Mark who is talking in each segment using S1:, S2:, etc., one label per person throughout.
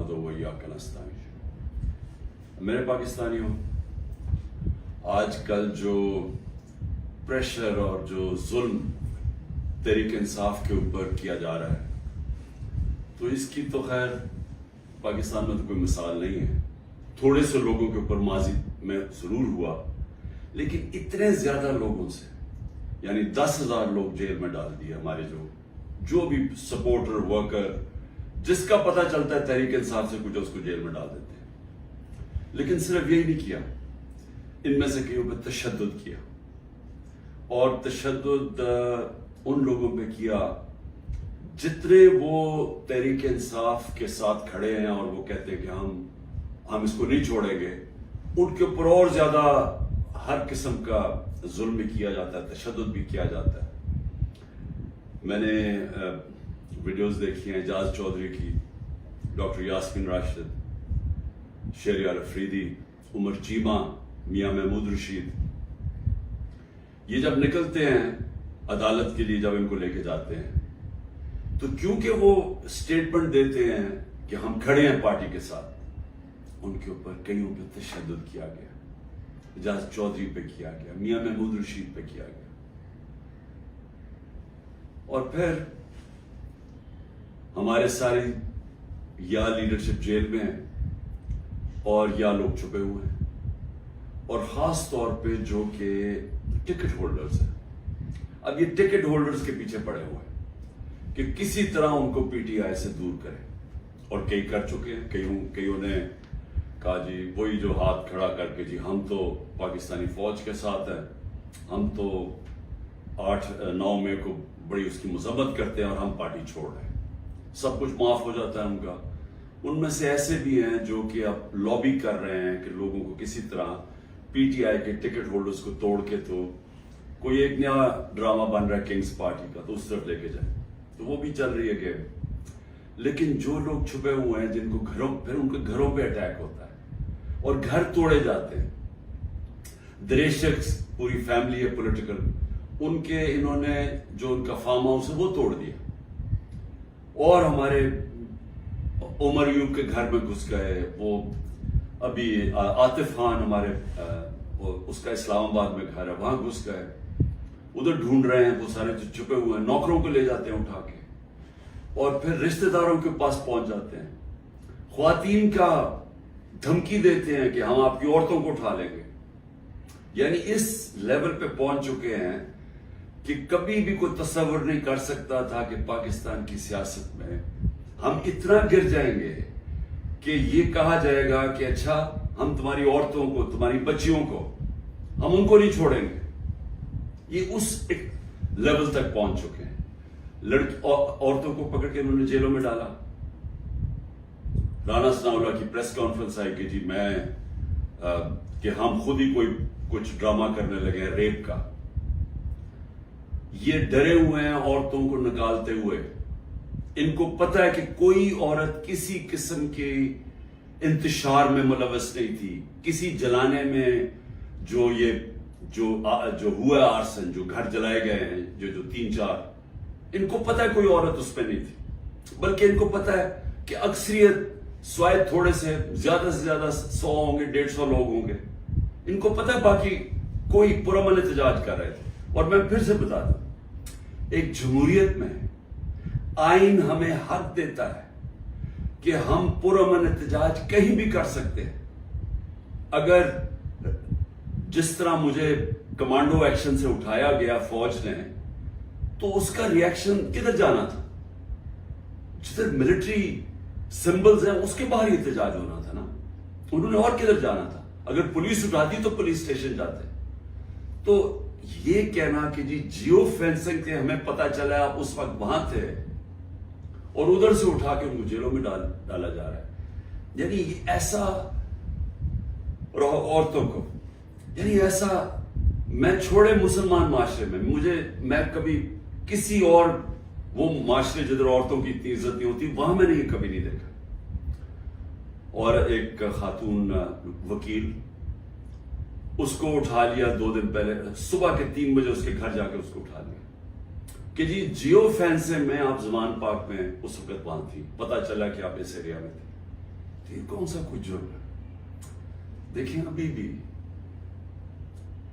S1: نعبد و ایاک نستعین۔ میرے پاکستانیوں، آج کل جو پریشر اور جو ظلم تحریک انصاف کے اوپر کیا جا رہا ہے، تو اس کی تو خیر پاکستان میں تو کوئی مثال نہیں ہے۔ تھوڑے سے لوگوں کے اوپر ماضی میں ضرور ہوا، لیکن اتنے زیادہ لوگوں سے، یعنی 10,000 لوگ جیل میں ڈال دیے ہمارے جو بھی سپورٹر ورکر، جس کا پتہ چلتا ہے تحریک انصاف سے کچھ، اس کو جیل میں ڈال دیتے ہیں۔ لیکن صرف یہی نہیں کیا، ان میں سے کئیوں پہ تشدد کیا، اور تشدد ان لوگوں پہ کیا جتنے وہ تحریک انصاف کے ساتھ کھڑے ہیں اور وہ کہتے ہیں کہ ہم اس کو نہیں چھوڑیں گے، ان کے اوپر اور زیادہ ہر قسم کا ظلم بھی کیا جاتا ہے، تشدد بھی کیا جاتا ہے۔ میں نے ویڈیوز دیکھی ہیں اعجاز چودھری کی، ڈاکٹر یاسمین راشد، شہریار افریدی، عمر چیمہ، میاں محمود رشید، یہ جب نکلتے ہیں عدالت کے لیے، جب ان کو لے کے جاتے ہیں، تو کیونکہ وہ سٹیٹمنٹ دیتے ہیں کہ ہم کھڑے ہیں پارٹی کے ساتھ، ان کے اوپر کئیوں پہ تشدد کیا گیا، اعجاز چودھری پہ کیا گیا، میاں محمود رشید پہ کیا گیا، اور پھر ہمارے سارے یا لیڈرشپ جیل میں ہیں اور یا لوگ چھپے ہوئے ہیں، اور خاص طور پہ جو کہ ٹکٹ ہولڈرز ہیں۔ اب یہ ٹکٹ ہولڈرز کے پیچھے پڑے ہوئے ہیں کہ کسی طرح ان کو پی ٹی آئی سے دور کریں، اور کئی کر چکے ہیں۔ کئیوں نے کہا جی وہی جو ہاتھ کھڑا کر کے، جی ہم تو پاکستانی فوج کے ساتھ ہیں، ہم تو 8-9 مئی کو بڑی اس کی مذمت کرتے ہیں، اور ہم پارٹی چھوڑ رہے ہیں، سب کچھ معاف ہو جاتا ہے ان کا۔ ان میں سے ایسے بھی ہیں جو کہ اب لابی کر رہے ہیں کہ لوگوں کو کسی طرح پی ٹی آئی کے ٹکٹ ہولڈرز کو توڑ کے تو کوئی ایک نیا ڈرامہ بن رہا ہے کنگز پارٹی کا، تو اس طرف لے کے جائیں، تو وہ بھی چل رہی ہے گیم۔ لیکن جو لوگ چھپے ہوئے ہیں، جن کو پھر ان کے گھروں پہ اٹیک ہوتا ہے اور گھر توڑے جاتے ہیں، دریشکس پوری فیملی ہے پولیٹیکل، انہوں نے جو ان کا فارم ہاؤس ہے وہ توڑ دیا، اور ہمارے عمر ایوب کے گھر میں گھس گئے، وہ ابھی عاطف خان ہمارے اس کا اسلام آباد میں گھر ہے، وہاں گھس گئے، ادھر ڈھونڈ رہے ہیں، وہ سارے جو چھپے ہوئے ہیں، نوکروں کو لے جاتے ہیں اٹھا کے، اور پھر رشتہ داروں کے پاس پہنچ جاتے ہیں، خواتین کا دھمکی دیتے ہیں کہ ہم آپ کی عورتوں کو اٹھا لیں گے۔ یعنی اس لیول پہ پہنچ چکے ہیں کہ کبھی بھی کوئی تصور نہیں کر سکتا تھا کہ پاکستان کی سیاست میں ہم اتنا گر جائیں گے کہ یہ کہا جائے گا کہ اچھا ہم تمہاری عورتوں کو، تمہاری بچیوں کو، ہم ان کو نہیں چھوڑیں گے۔ یہ اس ایک لیول تک پہنچ چکے ہیں۔ عورتوں کو پکڑ کے انہوں نے جیلوں میں ڈالا۔ رانا ثناءاللہ کی پریس کانفرنس آئی کہ جی کہ ہم خود ہی کچھ ڈرامہ کرنے لگے ہیں ریپ کا۔ یہ ڈرے ہوئے ہیں عورتوں کو نکالتے ہوئے، ان کو پتہ ہے کہ کوئی عورت کسی قسم کے انتشار میں ملوث نہیں تھی، کسی جلانے میں جو ہوا آرسن، جو گھر جلائے گئے ہیں، جو 3-4، ان کو پتہ ہے کوئی عورت اس پہ نہیں تھی، بلکہ ان کو پتہ ہے کہ اکثریت سوائے تھوڑے سے زیادہ 100 ہوں گے، 150 لوگ ہوں گے، ان کو پتہ ہے باقی کوئی پرامن احتجاج کر رہے تھے۔ اور میں پھر سے بتا دوں، ایک جمہوریت میں آئین ہمیں حق دیتا ہے کہ ہم پرامن احتجاج کہیں بھی کر سکتے ہیں۔ اگر جس طرح مجھے کمانڈو ایکشن سے اٹھایا گیا فوج نے، تو اس کا ریاکشن کدھر جانا تھا؟ جدھر ملٹری سمبلز ہیں اس کے باہر ہی احتجاج ہونا تھا نا، انہوں نے اور کدھر جانا تھا؟ اگر پولیس اٹھاتی تو پولیس اسٹیشن جاتے۔ تو یہ کہنا کہ جی جیو فینسنگ کے ہمیں پتا چلا آپ اس وقت وہاں تھے اور ادھر سے اٹھا کے ان کو جیلوں میں ڈالا جا رہا ہے، یعنی ایسا عورتوں کو، یعنی ایسا میں چھوڑے مسلمان معاشرے میں کبھی کسی اور وہ معاشرے جدھر عورتوں کی اتنی عزت نہیں ہوتی، وہاں میں نے یہ کبھی نہیں دیکھا۔ اور ایک خاتون وکیل، اس کو اٹھا لیا 2 دن پہلے صبح کے 3 بجے اس کے گھر جا کے اس کو اٹھا لیا کہ جی جیو فینسنگ میں آپ زمان پاک میں اس وقت وہاں تھی، پتا چلا کہ آپ اس ایریا میں تھے۔ تو یہ کون سا کوئی جرم ہے؟ دیکھیں ابھی بھی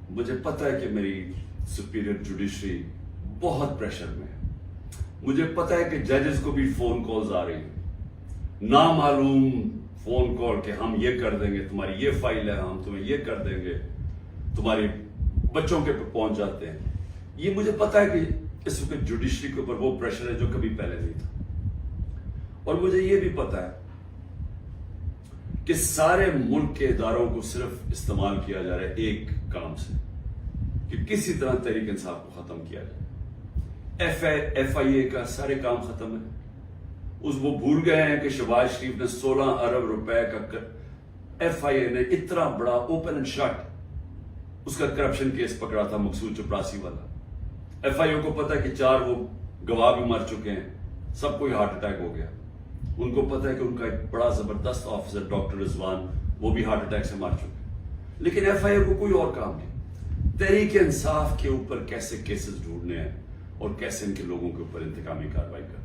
S1: مجھے پتا ہے کہ میری سپیریئر جوڈیشری بہت پریشر میں ہے. مجھے پتا ہے کہ ججز کو بھی فون کالز آ رہی ہیں, نامعلوم فون کال کہ ہم یہ کر دیں گے, تمہاری یہ فائل ہے, ہم تمہیں یہ کر دیں گے, تمہاری بچوں کے پہنچ جاتے ہیں. یہ مجھے پتا ہے کہ اس وقت جوڈیشری کے اوپر وہ پریشر ہے جو کبھی پہلے نہیں تھا. اور مجھے یہ بھی پتا ہے کہ سارے ملک کے اداروں کو صرف استعمال کیا جا رہا ہے ایک کام سے, کہ کسی طرح تحریک انصاف کو ختم کیا جائے. ایف آئی اے کا سارے کام ختم ہے. وہ بھول گئے ہیں کہ شہباز شریف نے 16 ارب روپے کا ایف آئی اے نے اتنا بڑا اوپن اینڈ شٹ اس کا کرپشن کیس پکڑا تھا, مقصود چپراسی والا. ایف آئی اے کو پتا ہے کہ 4 وہ گواہ بھی مر چکے ہیں, سب کو ہارٹ اٹیک ہو گیا. ان کو پتا ہے کہ ان کا ایک بڑا زبردست آفیسر ڈاکٹر رضوان وہ بھی ہارٹ اٹیک سے مر چکے. لیکن ایف آئی اے کو کوئی اور کام نہیں. تحریک انصاف کے اوپر کیسے کیسز ڈھونڈنے ہیں اور کیسے ان کے لوگوں کے اوپر انتقامی کارروائی کرنی.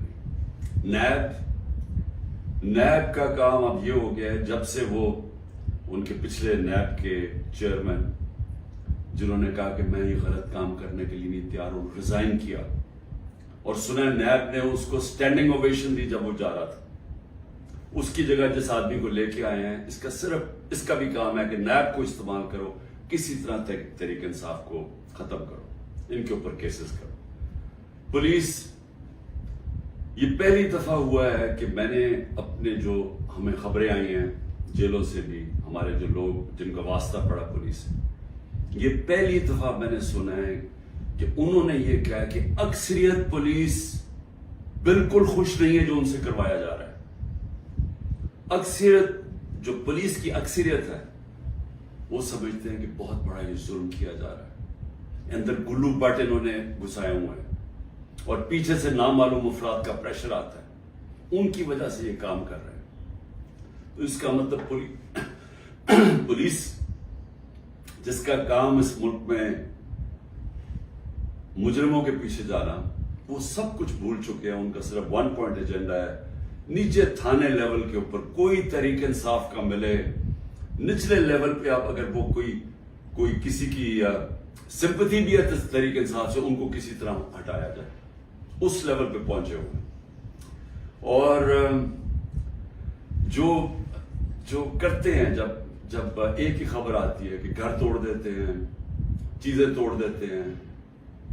S1: نیب کا کام اب یہ ہو گیا ہے, جب سے وہ ان کے پچھلے نیب کے چیئرمین جنہوں نے کہا کہ میں یہ غلط کام کرنے کے لیے نہیں تیار ہوں, ریزائن کیا, اور سنا نیب نے اس کو سٹینڈنگ اوویشن دی جب وہ جا رہا تھا. اس کی جگہ جس آدمی کو لے کے آئے ہیں, اس کا بھی کام ہے کہ نیب کو استعمال کرو, کسی طرح تحریک انصاف کو ختم کرو, ان کے اوپر کیسز کرو. پولیس, یہ پہلی دفعہ ہوا ہے کہ میں نے اپنے جو ہمیں خبریں آئی ہیں جیلوں سے بھی, ہمارے جو لوگ جن کا واسطہ پڑا پولیس سے, یہ پہلی دفعہ میں نے سنا ہے کہ انہوں نے یہ کہا کہ اکثریت پولیس بالکل خوش نہیں ہے جو ان سے کروایا جا رہا ہے. اکثریت, جو پولیس کی اکثریت ہے, وہ سمجھتے ہیں کہ بہت بڑا یہ ظلم کیا جا رہا ہے, اندر گلو بٹ انہوں نے گھسائے ہوئے ہیں, اور پیچھے سے نامعلوم افراد کا پریشر آتا ہے, ان کی وجہ سے یہ کام کر رہے ہیں. تو اس کا مطلب پولیس جس کا کام اس ملک میں مجرموں کے پیچھے جانا, وہ سب کچھ بھول چکے ہیں. ان کا صرف 1 پوائنٹ ایجنڈا ہے, نیچے تھانے لیول کے اوپر کوئی تحریک انصاف کا ملے, نچلے لیول پہ آپ اگر وہ کوئی کسی کی سمپتھی بھی ہے تحریک انصاف سے, ان کو کسی طرح ہٹایا جائے, اس لیول پہ پہنچے ہوئے. اور جو کرتے ہیں, جب ایک ہی خبر آتی ہے کہ گھر توڑ دیتے ہیں, چیزیں توڑ دیتے ہیں,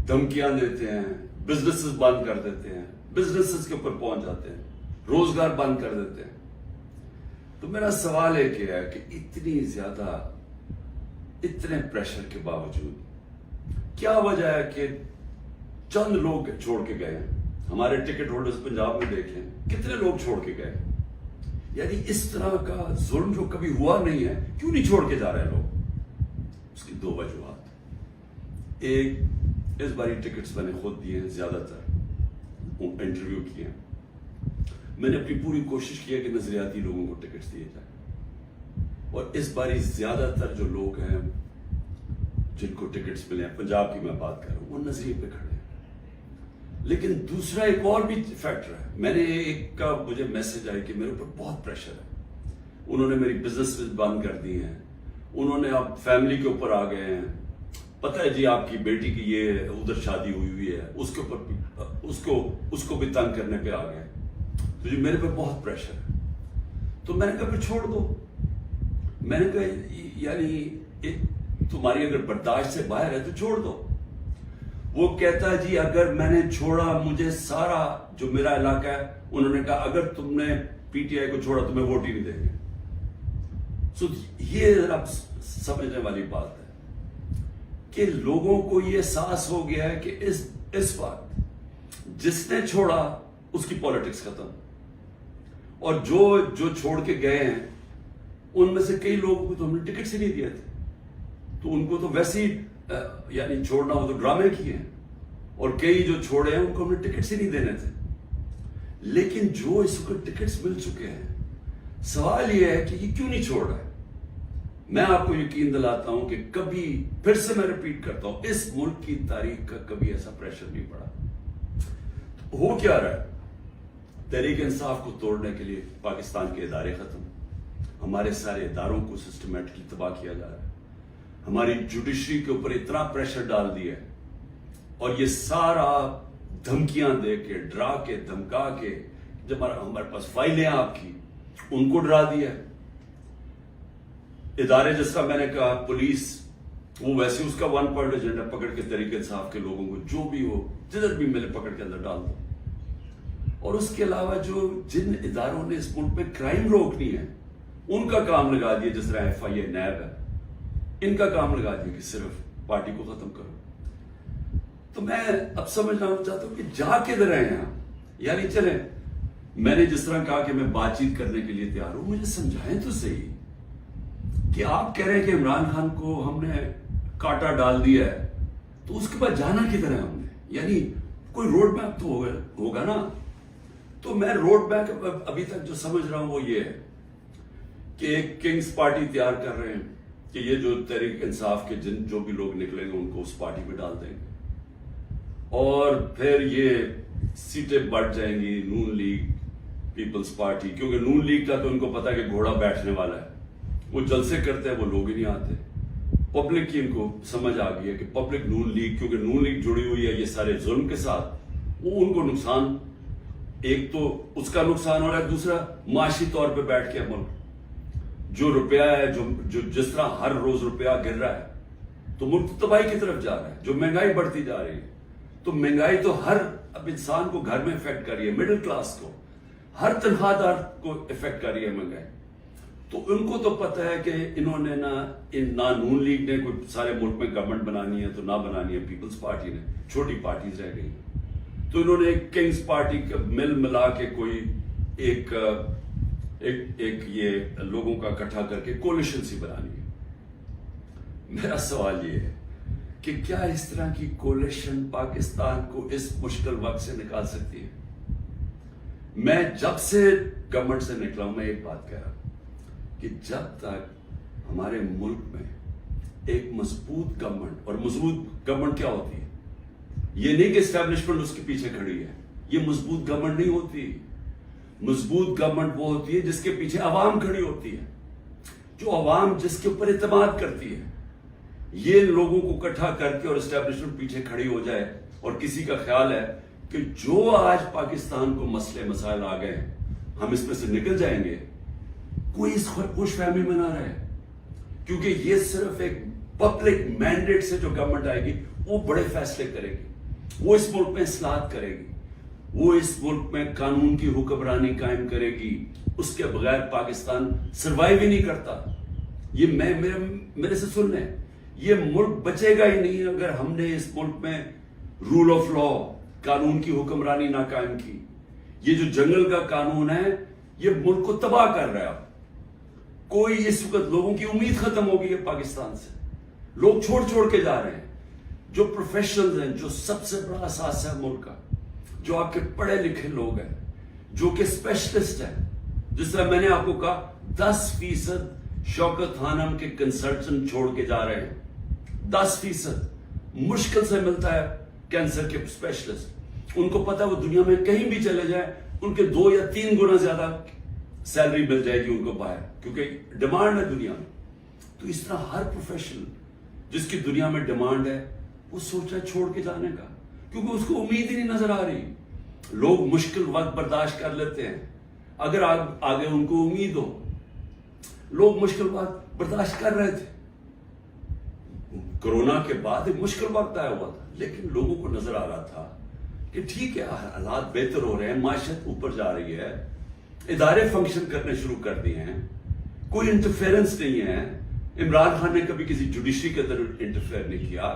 S1: دھمکیاں دیتے ہیں, بزنسز بند کر دیتے ہیں, بزنسز کے اوپر پہنچ جاتے ہیں, روزگار بند کر دیتے ہیں. تو میرا سوال ایک ہے کہ اتنی زیادہ, اتنے پریشر کے باوجود کیا وجہ ہے کہ چند لوگ چھوڑ کے گئے ہیں؟ ہمارے ٹکٹ ہولڈرز پنجاب میں دیکھیں کتنے لوگ چھوڑ کے گئے. یعنی اس طرح کا ظلم جو کبھی ہوا نہیں ہے, کیوں نہیں چھوڑ کے جا رہے لوگ؟ اس کی 2 وجوہات. ایک, اس باری ٹکٹس میں نے خود دیے ہیں, زیادہ تر انٹرویو کیے ہیں, میں نے اپنی پوری کوشش کی ہے کہ نظریاتی لوگوں کو ٹکٹس دیے جائیں. اور اس باری زیادہ تر جو لوگ ہیں جن کو ٹکٹس ملے ہیں, پنجاب کی میں بات کر رہا ہوں, وہ نظریے پہ کھڑے ہیں. لیکن دوسرا ایک اور بھی فیکٹر ہے. میں نے ایک کا مجھے میسج آئی کہ میرے اوپر بہت پریشر ہے, انہوں نے میری بزنس بند کر دی ہیں, انہوں نے اب فیملی کے اوپر آ گئے ہیں, پتہ ہے جی آپ کی بیٹی کی یہ ادھر شادی ہوئی ہے, اس کے اوپر اس کو بھی تنگ کرنے پہ آ گئے. تو جی میرے پہ بہت پریشر ہے. تو میں نے کہا پھر چھوڑ دو. میں نے کہا یعنی تمہاری اگر برداشت سے باہر ہے تو چھوڑ دو. وہ کہتا ہے جی اگر میں نے چھوڑا, مجھے سارا جو میرا علاقہ ہے, انہوں نے کہا اگر تم نے پی ٹی آئی کو چھوڑا تمہیں ووٹ ہی نہیں دیں گے. سو یہ ذرا سمجھنے والی بات ہے کہ لوگوں کو یہ احساس ہو گیا ہے کہ اس وقت جس نے چھوڑا اس کی پالیٹکس ختم, اور جو چھوڑ کے گئے ہیں ان میں سے کئی لوگوں کو تو ہم نے ٹکٹ سے نہیں دیے تھے, تو ان کو تو ویسے ہی یعنی چھوڑنا ہو تو ڈرامے کیے ہیں, اور کئی جو چھوڑے ہیں ان کو ہم نے ٹکٹ سے نہیں دینے تھے. لیکن جو اس وقت ٹکٹس مل چکے ہیں, سوال یہ ہے کہ یہ کیوں نہیں چھوڑ رہا ہے. میں آپ کو یقین دلاتا ہوں کہ کبھی, پھر سے میں ریپیٹ کرتا ہوں, اس ملک کی تاریخ کا کبھی ایسا پریشر نہیں پڑا. ہو کیا رہا ہے؟ تحریک انصاف کو توڑنے کے لیے پاکستان کے ادارے ختم, ہمارے سارے اداروں کو سسٹمیٹکلی تباہ کیا جا رہا ہے. ہماری جوڈیشری کے اوپر اتنا پریشر ڈال دیا ہے, اور یہ سارا دھمکیاں دے کے, ڈرا کے, دھمکا کے, جب ہمارے پاس فائلیں آپ کی, ان کو ڈرا دیا ہے. ادارے جس کا میں نے کہا پولیس, وہ ویسے اس کا ون پوائنٹ ایجنڈا پکڑ کے تحریک انصاف کے لوگوں کو جو بھی ہو جدھر بھی ملے پکڑ کے اندر ڈال دو. اور اس کے علاوہ جو جن اداروں نے اس ملک میں کرائم روکنی ہے ان کا کام لگا دیا, جس طرح ایف آئی اے, نیب ہے, ان کا کام لگا دیا کہ صرف پارٹی کو ختم کرو. تو میں اب سمجھنا چاہتا ہوں کہ جا کدھر رہے ہیں آپ. یعنی چلیں, میں نے جس طرح کہا کہ میں بات چیت کرنے کے لیے تیار ہوں, مجھے سمجھائیں تو صحیح کہ آپ کہہ رہے ہیں کہ عمران خان کو ہم نے کاٹا ڈال دیا ہے, تو اس کے بعد جانا کدھر ہے ہم نے. یعنی کوئی روڈ میپ تو ہوگا نا. تو میں روڈ میپ ابھی تک جو سمجھ رہا ہوں وہ یہ ہے کہ ایک کنگز پارٹی تیار کر رہے ہیں کہ یہ جو تحریک انصاف کے جو بھی لوگ نکلیں گے ان کو اس پارٹی میں ڈال دیں گے, اور پھر یہ سیٹیں بڑھ جائیں گی نون لیگ, پیپلز پارٹی, کیونکہ نون لیگ کا تو ان کو پتا کہ گھوڑا بیٹھنے والا ہے, وہ جلسے کرتے ہیں, وہ لوگ ہی نہیں آتے. پبلک کی ان کو سمجھ آ گئی ہے کہ پبلک نون لیگ, کیونکہ نون لیگ جڑی ہوئی ہے یہ سارے ظلم کے ساتھ, وہ ان کو نقصان, ایک تو اس کا نقصان ہو رہا ہے, دوسرا معاشی طور پہ بیٹھ کے ملک جو روپیہ ہے, جو جس طرح ہر روز روپیہ گر رہا ہے, تو ملک تباہی کی طرف جا رہا ہے. جو مہنگائی بڑھتی جا رہی ہے, تو مہنگائی تو ہر اب انسان کو گھر میں افیکٹ کر رہی ہے, مڈل کلاس کو, ہر تنخواہ دار کو افیکٹ کر رہی ہے مہنگائی. تو ان کو تو پتہ ہے کہ انہوں نے نہ نون لیگ نے کوئی سارے ملک میں گورنمنٹ بنانی ہے, تو نہ بنانی ہے پیپلز پارٹی نے, چھوٹی پارٹیز رہ گئی. تو انہوں نے ایک کنگز پارٹی کا مل ملا کے کوئی ایک یہ لوگوں کا اکٹھا کر کے کولیشن سی بنانی ہے. میرا سوال یہ ہے کہ کیا اس طرح کی کولیشن پاکستان کو اس مشکل وقت سے نکال سکتی ہے؟ میں جب سے گورنمنٹ سے نکلا ہوں, میں ایک بات کہہ رہا ہوں کہ جب تک ہمارے ملک میں ایک مضبوط گورنمنٹ, اور مضبوط گورنمنٹ کیا ہوتی ہے, یہ نہیں کہ اسٹیبلشمنٹ اس کے پیچھے کھڑی ہے, یہ مضبوط گورنمنٹ نہیں ہوتی. مضبوط گورنمنٹ وہ ہوتی ہے جس کے پیچھے عوام کھڑی ہوتی ہے, جو عوام جس کے اوپر اعتماد کرتی ہے. یہ لوگوں کو اکٹھا کر کے اور اسٹیبلشمنٹ پیچھے کھڑی ہو جائے, اور کسی کا خیال ہے کہ جو آج پاکستان کو مسئلے مسائل آ گئے ہم اس میں سے نکل جائیں گے, کوئی اس خوش فہمی میں نہ رہے, کیونکہ یہ صرف ایک پبلک مینڈیٹ سے جو گورنمنٹ آئے گی وہ بڑے فیصلے کرے گی, وہ اس ملک میں اصلاحات کرے گی, وہ اس ملک میں قانون کی حکمرانی قائم کرے گی. اس کے بغیر پاکستان سروائیو ہی نہیں کرتا. یہ میرے سے سن لیں, یہ ملک بچے گا ہی نہیں اگر ہم نے اس ملک میں رول آف لا, قانون کی حکمرانی نہ قائم کی. یہ جو جنگل کا قانون ہے یہ ملک کو تباہ کر رہا ہے. کوئی اس وقت لوگوں کی امید ختم ہو گئی ہے پاکستان سے, لوگ چھوڑ کے جا رہے ہیں. جو پروفیشنلز ہیں, جو سب سے بڑا اساس ہے ملک کا, جو آپ کے پڑھے لکھے لوگ ہیں, جو کہ اسپیشلسٹ ہیں, جس طرح میں نے آپ کو کہا 10% شوکت خانم کے کنسلٹنٹ چھوڑ کے جا رہے ہیں. 10% مشکل سے ملتا ہے کینسر کے اسپیشلسٹ. ان کو پتا وہ دنیا میں کہیں بھی چلے جائیں ان کے 2 یا 3 گنا زیادہ سیلری مل جائے گی ان کو باہر, کیونکہ ڈیمانڈ ہے دنیا میں. تو اس طرح ہر پروفیشنل جس کی دنیا میں ڈیمانڈ ہے وہ سوچ رہا ہے چھوڑ کے جانے کا, کیونکہ اس کو امید ہی نہیں نظر آ رہی. لوگ مشکل وقت برداشت کر لیتے ہیں اگر آگے ان کو امید ہو. لوگ مشکل وقت برداشت کر رہے تھے, کرونا کے بعد ایک مشکل وقت آیا ہوا تھا, لیکن لوگوں کو نظر آ رہا تھا کہ ٹھیک ہے حالات بہتر ہو رہے ہیں, معیشت اوپر جا رہی ہے, ادارے فنکشن کرنے شروع کر دیے ہیں, کوئی انٹرفیئرنس نہیں ہے. عمران خان نے کبھی کسی جوڈیشری کے اندر انٹرفیئر نہیں کیا,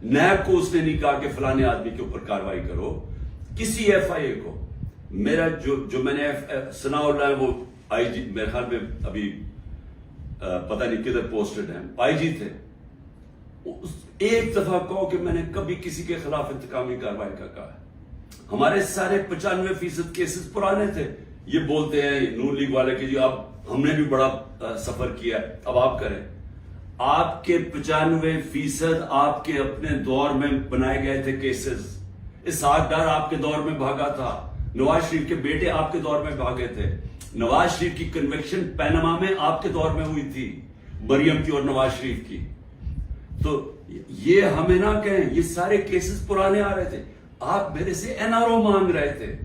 S1: نیب کو اس نے نہیں کہا کہ فلانے آدمی کے اوپر کاروائی کرو, کسی ایف آئی اے کو. میرا جو میں نے ثناء اللہ ہے وہ آئی جی, میرے خیال میں ابھی پتہ نہیں کدھر پوسٹڈ ہیں, آئی جی تھے. ایک دفعہ کہو کہ میں نے کبھی کسی کے خلاف انتقامی کاروائی کا کہا ہے. ہمارے سارے 95% کیسز پرانے تھے. یہ بولتے ہیں نون لیگ والے کہ جی اب ہم نے بھی بڑا سفر کیا, اب آپ کریں. آپ کے 95% آپ کے اپنے دور میں بنائے گئے تھے کیسز. اسحاق ڈار آپ کے دور میں بھاگا تھا, نواز شریف کے بیٹے آپ کے دور میں بھاگے تھے, نواز شریف کی کنوکشن پیناما میں آپ کے دور میں ہوئی تھی، مریم کی اور نواز شریف کی. تو یہ ہمیں نہ کہیں، یہ سارے کیسز پرانے آ رہے تھے. آپ میرے سے NRO مانگ رہے تھے،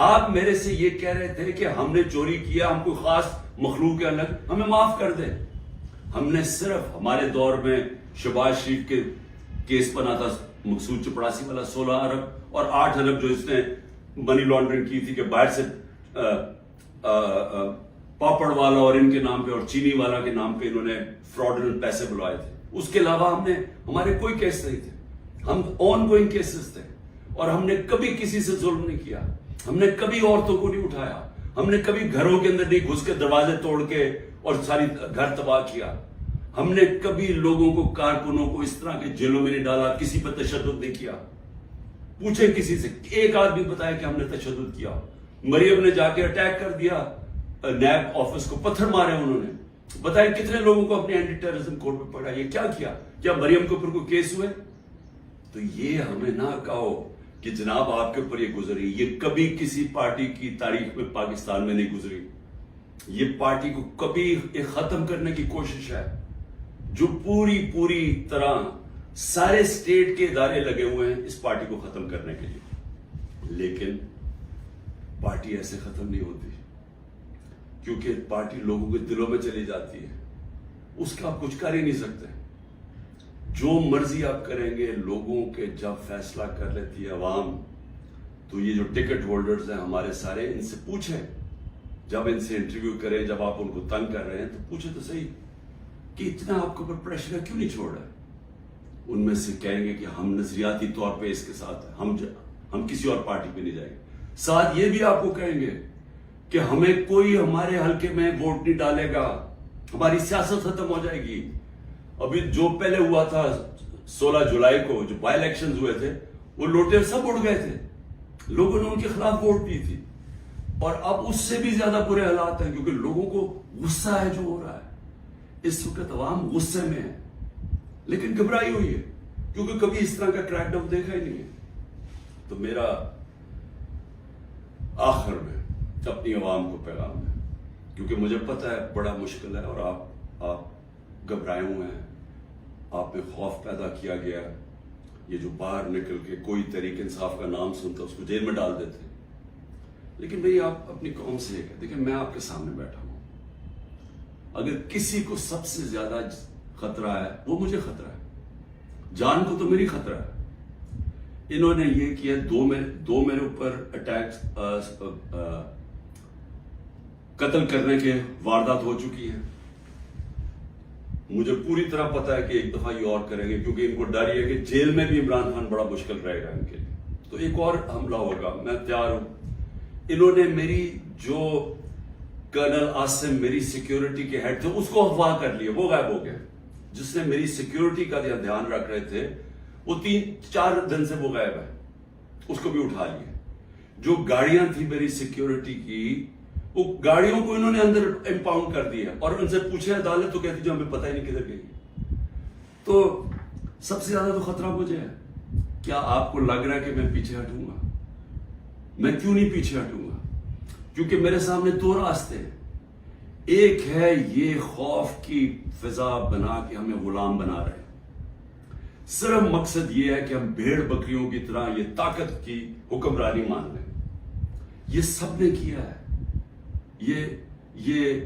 S1: آپ میرے سے یہ کہہ رہے تھے کہ ہم نے چوری کیا، ہم کوئی خاص مخلوق کے الگ، ہمیں معاف کر دیں. ہم نے صرف ہمارے دور میں شہباز شریف کے کیس بنا تھا، مقصود چپڑاسی والا 16 ارب اور 8 ارب جو اس نے منی لانڈرنگ کی تھی کہ باہر سے پاپڑ والا اور ان کے نام پہ اور چینی والا کے نام پہ انہوں نے فراڈنٹ پیسے بلوائے تھے. اس کے علاوہ ہمارے کوئی کیس نہیں تھے، ہم آن گوئنگ کیسز تھے. اور ہم نے کبھی کسی سے ظلم نہیں کیا، ہم نے کبھی عورتوں کو نہیں اٹھایا، ہم نے کبھی گھروں کے اندر نہیں گھس کے دروازے توڑ کے اور ساری گھر تباہ کیا. ہم نے کبھی لوگوں کو، کارکنوں کو اس طرح کے جیلوں میں نہیں ڈالا، کسی پر تشدد نہیں کیا. پوچھیں کسی سے، ایک آدمی بتایا کہ ہم نے تشدد کیا. مریم نے جا کے اٹیک کر دیا نیب آفس کو، پتھر مارے انہوں نے. بتائیں کتنے لوگوں کو اپنے اینٹی ٹیررزم کورٹ پہ پکڑا. یہ کیا مریم کے اوپر کوئی کیس ہوئے؟ تو یہ ہمیں نہ کہو کہ جناب آپ کے اوپر یہ گزری. یہ کبھی کسی پارٹی کی تاریخ میں پاکستان میں نہیں گزری. یہ پارٹی کو کبھی ختم کرنے کی کوشش ہے، جو پوری طرح سارے اسٹیٹ کے ادارے لگے ہوئے ہیں اس پارٹی کو ختم کرنے کے لیے. لیکن پارٹی ایسے ختم نہیں ہوتی، کیونکہ پارٹی لوگوں کے دلوں میں چلی جاتی ہے، اس کا آپ کچھ کر ہی نہیں سکتے. جو مرضی آپ کریں گے، لوگوں کے جب فیصلہ کر لیتی ہے عوام. تو یہ جو ٹکٹ ہولڈرز ہیں ہمارے سارے، ان سے پوچھیں، جب ان سے انٹرویو کریں، جب آپ ان کو تنگ کر رہے ہیں تو پوچھیں تو صحیح کہ اتنا آپ کے اوپر پریشر ہے، کیوں نہیں چھوڑ رہے. ان میں سے کہیں گے کہ ہم نظریاتی طور پہ اس کے ساتھ ہیں، ہم کسی اور پارٹی پہ نہیں جائیں گے. ساتھ یہ بھی آپ کو کہیں گے کہ ہمیں کوئی ہمارے حلقے میں ووٹ نہیں ڈالے گا، ہماری سیاست ختم ہو جائے گی. ابھی جو پہلے ہوا تھا 16 جولائی کو جو بائی الیکشنز ہوئے تھے، وہ لوٹے سب اڑ گئے تھے، لوگوں نے ان کے خلاف ووٹ دی تھی. اور اب اس سے بھی زیادہ برے حالات ہیں، کیونکہ لوگوں کو غصہ ہے جو ہو رہا ہے. اس وقت عوام غصے میں ہے، لیکن گھبرائی ہوئی ہے، کیونکہ کبھی اس طرح کا کریک ڈاؤن دیکھا ہی نہیں ہے. تو میرا آخر میں اپنی عوام کو پیغام ہے، کیونکہ مجھے پتا ہے بڑا مشکل ہے اور آپ گھبرائے ہوئے ہیں، آپ میں خوف پیدا کیا گیا. یہ جو باہر نکل کے کوئی تحریک انصاف کا نام سنتا اس کو جیل میں ڈال دیتے. لیکن بھئی آپ اپنی قوم سے یہ کہتے ہیں کہ میں آپ کے سامنے بیٹھا ہوں، اگر کسی کو سب سے زیادہ خطرہ ہے وہ مجھے خطرہ ہے، جان کو تو میری خطرہ ہے. انہوں نے یہ کیا، دو میرے اوپر اٹیک، قتل کرنے کے واردات ہو چکی ہیں. مجھے پوری طرح پتا ہے کہ ایک دفعہ یہ اور کریں گے، کیونکہ ان کو ڈر یہ ہے کہ جیل میں بھی عمران خان بڑا مشکل رہے گا ان کے لیے. تو ایک اور حملہ ہوگا، میں تیار ہوں. انہوں نے میری جو کرنل عاصم میری سیکیورٹی کے ہیڈ تھے اس کو اغوا کر لیا، وہ غائب ہو گئے. جس نے میری سیکیورٹی کا دھیان رکھ رہے تھے وہ 3-4 دن سے وہ غائب ہے، اس کو بھی اٹھا لیا. جو گاڑیاں تھی میری سیکیورٹی کی، وہ گاڑیوں کو انہوں نے اندر امپاؤنڈ کر دیا اور ان سے پوچھے عدالت تو کہتی جو ہمیں پتہ ہی نہیں کدھر گئی. تو سب سے زیادہ تو خطرہ مجھے ہے. کیا آپ کو لگ رہا ہے کہ میں پیچھے ہٹوں گا؟ میں کیوں نہیں پیچھے ہٹوں گا؟ کیونکہ میرے سامنے 2 راستے ہیں. ایک ہے یہ خوف کی فضا بنا کے ہمیں غلام بنا رہے ہیں، صرف مقصد یہ ہے کہ ہم بھیڑ بکریوں کی طرح یہ طاقت کی حکمرانی مان لیں. یہ سب نے کیا ہے، یہ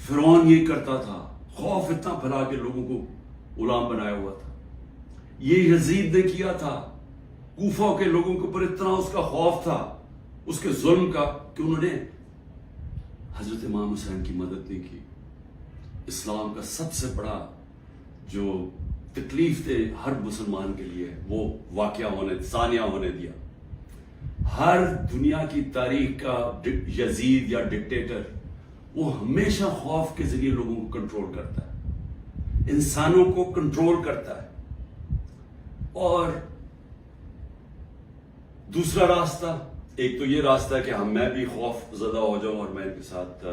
S1: فرعون یہ کرتا تھا، خوف اتنا پھیلا کے لوگوں کو غلام بنایا ہوا تھا. یہ یزید نے کیا تھا، کوفہ کے لوگوں کے اوپر اتنا اس کا خوف تھا اس کے ظلم کا کہ انہوں نے حضرت امام حسین کی مدد نہیں کی. اسلام کا سب سے بڑا جو تکلیف تھے ہر مسلمان کے لیے وہ واقعہ ثانیہ ہونے دیا. ہر دنیا کی تاریخ کا یزید یا ڈکٹیٹر وہ ہمیشہ خوف کے ذریعے لوگوں کو کنٹرول کرتا ہے، انسانوں کو کنٹرول کرتا ہے. اور دوسرا راستہ، ایک تو یہ راستہ ہے کہ میں بھی خوف زدہ ہو جاؤں اور میں ان کے ساتھ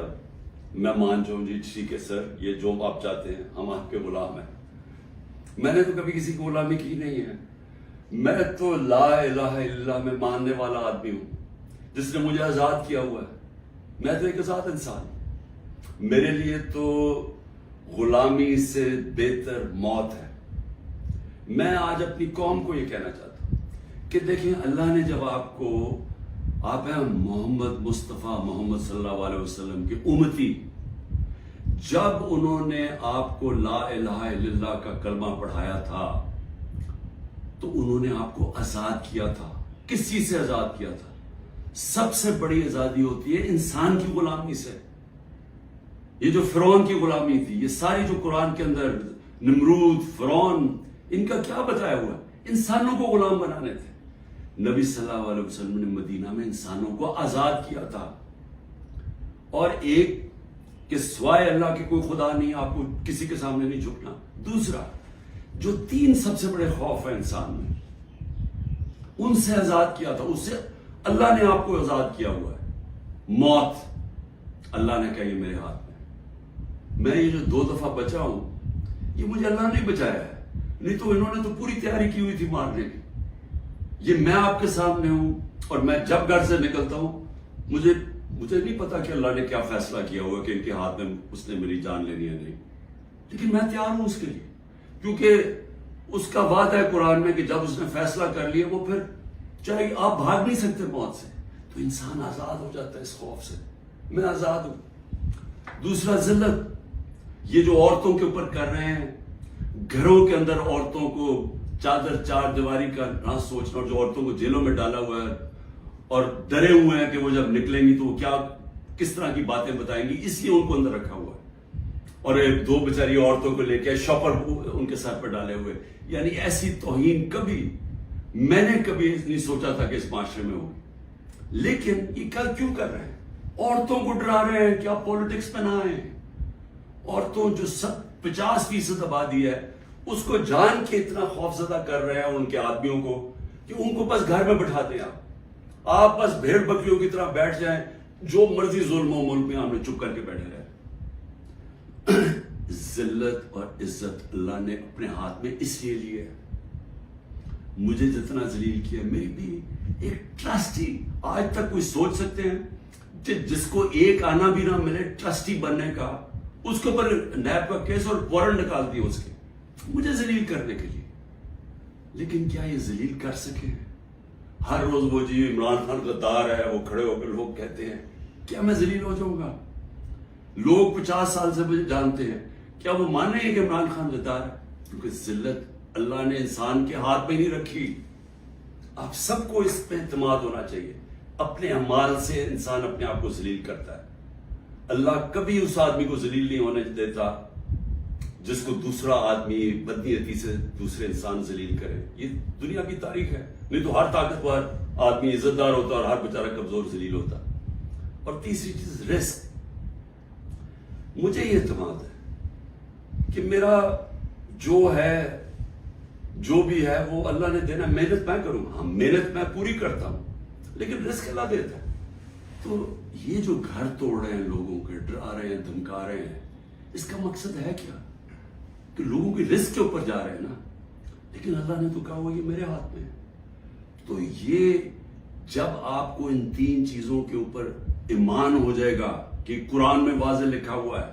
S1: میں مان جاؤں، جی ٹھیک ہے سر، یہ جو آپ چاہتے ہیں، ہم آپ کے غلام ہیں. میں نے تو کبھی کسی کی غلامی کی نہیں ہے. میں تو لا الہ الا اللہ میں ماننے والا آدمی ہوں جس نے مجھے آزاد کیا ہوا ہے. میں تو ایک آزاد انسان ہوں. میرے لیے تو غلامی سے بہتر موت ہے. میں آج اپنی قوم کو یہ کہنا چاہتا ہوں کہ دیکھیں اللہ نے جب آپ ہیں محمد مصطفیٰ محمد صلی اللہ علیہ وسلم کے امتی، جب انہوں نے آپ کو لا الہ الا اللہ کا کلمہ پڑھایا تھا تو انہوں نے آپ کو آزاد کیا تھا. کس چیز سے آزاد کیا تھا؟ سب سے بڑی آزادی ہوتی ہے انسان کی غلامی سے. یہ جو فرعون کی غلامی تھی، یہ ساری جو قرآن کے اندر نمرود، فرعون، ان کا کیا بتایا ہوا ہے؟ انسانوں کو غلام بنانے تھے. نبی صلی اللہ علیہ وسلم نے مدینہ میں انسانوں کو آزاد کیا تھا. اور ایک کہ سوائے اللہ کے کوئی خدا نہیں، آپ کو کسی کے سامنے نہیں جھکنا. دوسرا، جو 3 سب سے بڑے خوف ہیں انسان میں، ان سے آزاد کیا تھا. اس سے اللہ نے آپ کو آزاد کیا ہوا ہے. موت، اللہ نے کہا یہ میرے ہاتھ میں. میں یہ جو 2 دفعہ بچا ہوں، یہ مجھے اللہ نے بچایا ہے، نہیں تو انہوں نے تو پوری تیاری کی ہوئی تھی مارنے کی. یہ میں آپ کے سامنے ہوں، اور میں جب گھر سے نکلتا ہوں مجھے نہیں پتا کہ اللہ نے کیا فیصلہ کیا ہوا کہ ان کے ہاتھ میں اس نے میری جان لینی ہے نہیں، لیکن میں تیار ہوں اس کے لیے، کیونکہ اس کا وعدہ ہے قرآن میں کہ جب اس نے فیصلہ کر لیا، وہ پھر چاہے آپ بھاگ نہیں سکتے موت سے. تو انسان آزاد ہو جاتا ہے اس خوف سے. میں آزاد ہوں. دوسرا، ذلت. یہ جو عورتوں کے اوپر کر رہے ہیں، گھروں کے اندر عورتوں کو چادر 4 دیواری کا نہ سوچنا، اور جو عورتوں کو جیلوں میں ڈالا ہوا ہے اور ڈرے ہوئے ہیں کہ وہ جب نکلیں گی تو وہ کس طرح کی باتیں بتائیں گی، اس لیے ان کو اندر رکھا ہوا ہے. اور 2 بیچاری عورتوں کو لے کے شاپر ان کے سر پر ڈالے ہوئے. یعنی ایسی توہین میں نے کبھی نہیں سوچا تھا کہ اس معاشرے میں ہوگی. لیکن یہ کیوں کر رہے ہیں؟ عورتوں کو ڈرا رہے ہیں کہ آپ پولیٹکس میں نہ آئیں. عورتوں جو 50% آبادی ہے، اس کو جان کے اتنا خوف زدہ کر رہے ہیں ان کے آدمیوں کو کہ ان کو بس گھر میں بٹھا دیں. آپ بس بھیڑ بکریوں کی طرح بیٹھ جائیں، جو مرضی ظلم و ملک میں ہم نے چپ کر کے بیٹھے رہے. ذلت اور عزت اللہ نے اپنے ہاتھ میں اس لیے لی ہے. مجھے جتنا ذلیل کیا، میری بھی ایک ٹرسٹی، آج تک کوئی سوچ سکتے ہیں جس کو ایک آنا بھی نہ ملے ٹرسٹی بننے کا، اس کے اوپر نیب کا کیس اور وارنٹ نکال دیا اس کے، مجھے ذلیل کرنے کے لیے. لیکن کیا یہ ذلیل کر سکے؟ ہر روز وہ جی عمران خان غدار ہے، وہ کھڑے ہو کر لوگ کہتے ہیں، کیا میں ذلیل ہو جاؤں گا؟ لوگ 50 سال سے مجھے جانتے ہیں، کیا وہ مانیں گے کہ عمران خان غدار ہے؟ کیونکہ ذلت اللہ نے انسان کے ہاتھ میں نہیں رکھی. آپ سب کو اس پہ اعتماد ہونا چاہیے. اپنے اعمال سے انسان اپنے آپ کو ذلیل کرتا ہے. اللہ کبھی اس آدمی کو ذلیل نہیں ہونے دیتا جس کو دوسرا آدمی بدنیتی سے دوسرے انسان ذلیل کرے. یہ دنیا کی تاریخ ہے. نہیں تو ہر طاقتور آدمی عزت دار ہوتا اور ہر بیچارہ کمزور ذلیل ہوتا. اور تیسری چیز، رزق. مجھے یہ اعتماد ہے کہ میرا جو بھی ہے وہ اللہ نے دینا. محنت میں کروں، ہاں محنت میں پوری کرتا ہوں، لیکن رزق اللہ دیتا ہے. تو یہ جو گھر توڑ رہے ہیں، لوگوں کے ڈرا رہے ہیں، دھمکا رہے ہیں، اس کا مقصد ہے کیا؟ کہ لوگوں کی رزق کے اوپر جا رہے ہیں نا. لیکن اللہ نے تو کہا ہوا یہ میرے ہاتھ میں ہے. تو یہ جب آپ کو ان 3 چیزوں کے اوپر ایمان ہو جائے گا کہ قرآن میں واضح لکھا ہوا ہے،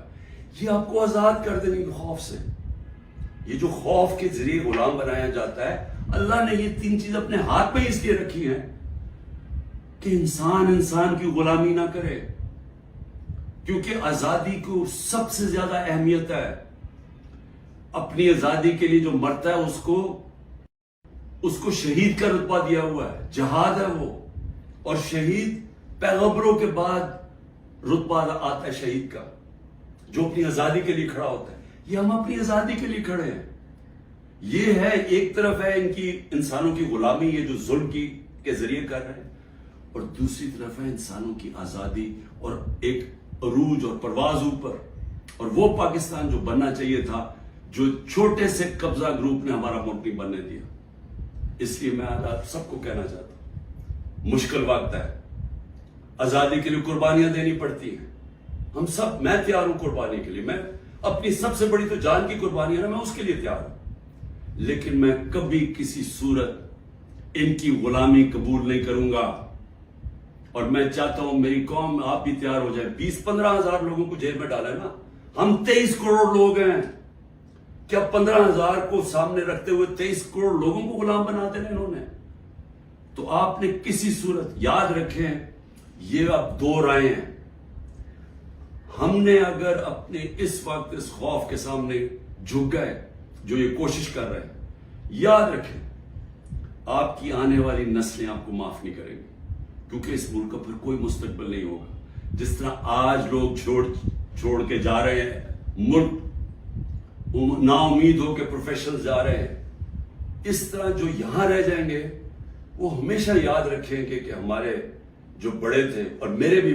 S1: یہ آپ کو آزاد کر دیں گے خوف سے. یہ جو خوف کے ذریعے غلام بنایا جاتا ہے، اللہ نے یہ 3 چیز اپنے ہاتھ میں اس لیے رکھی ہیں کہ انسان کی غلامی نہ کرے. کیونکہ آزادی کو سب سے زیادہ اہمیت ہے. اپنی آزادی کے لیے جو مرتا ہے اس کو شہید کا رتبہ دیا ہوا ہے. جہاد ہے وہ. اور شہید پیغمبروں کے بعد رتبہ آتا ہے شہید کا، جو اپنی آزادی کے لیے کھڑا ہوتا ہے. یہ ہم اپنی آزادی کے لیے کھڑے ہیں. یہ ہے ایک طرف ہے ان کی انسانوں کی غلامی، یہ جو ظلم کے ذریعے کر رہے ہیں، اور دوسری طرف ہے انسانوں کی آزادی اور ایک عروج اور پرواز اوپر. اور وہ پاکستان جو بننا چاہیے تھا، جو چھوٹے سے قبضہ گروپ نے ہمارا ملک نہیں بننے دیا. اس لیے میں آپ سب کو کہنا چاہتا ہوں، مشکل وقت ہے، آزادی کے لیے قربانیاں دینی پڑتی ہیں. ہم سب، میں تیار ہوں قربانی کے لیے. میں اپنی سب سے بڑی تو جان کی قربانی ہے نا، میں اس کے لیے تیار ہوں. لیکن میں کبھی کسی صورت ان کی غلامی قبول نہیں کروں گا. اور میں چاہتا ہوں میری قوم آپ بھی تیار ہو جائے. 20-15 ہزار لوگوں کو جیل میں ڈالا ہے نا. ہم 23 کروڑ لوگ ہیں. کیا 15,000 کو سامنے رکھتے ہوئے 23 کروڑ لوگوں کو غلام بنا دینا انہوں نے؟ تو آپ نے کسی صورت یاد رکھیں یہ اب 2 رائے ہیں. ہم نے اگر اپنے اس وقت اس خوف کے سامنے جھک گئے جو یہ کوشش کر رہے ہیں, یاد رکھیں آپ کی آنے والی نسلیں آپ کو معاف نہیں کریں گی, کیونکہ اس ملک کا پھر کوئی مستقبل نہیں ہوگا. جس طرح آج لوگ چھوڑ کے جا رہے ہیں ملک, نا امید ہو کے پروفیشنل جا رہے ہیں, اس طرح جو یہاں رہ جائیں گے وہ ہمیشہ یاد رکھیں کہ ہمارے جو بڑے تھے, اور میرے بھی,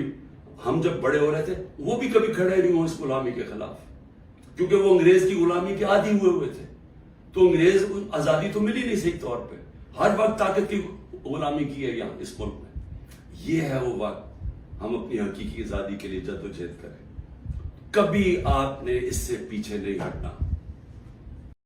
S1: ہم جب بڑے ہو رہے تھے وہ بھی کبھی کھڑے نہیں ہوئے اس غلامی کے خلاف, کیونکہ وہ انگریز کی غلامی کے عادی ہوئے تھے. تو انگریز آزادی تو ملی نہیں صحیح طور پہ, ہر وقت طاقت کی غلامی کی ہے یہاں اس ملک میں. یہ ہے وہ وقت ہم اپنی حقیقی آزادی کے لیے جدوجہد کریں. کبھی آپ نے اس سے پیچھے نہیں ہٹنا.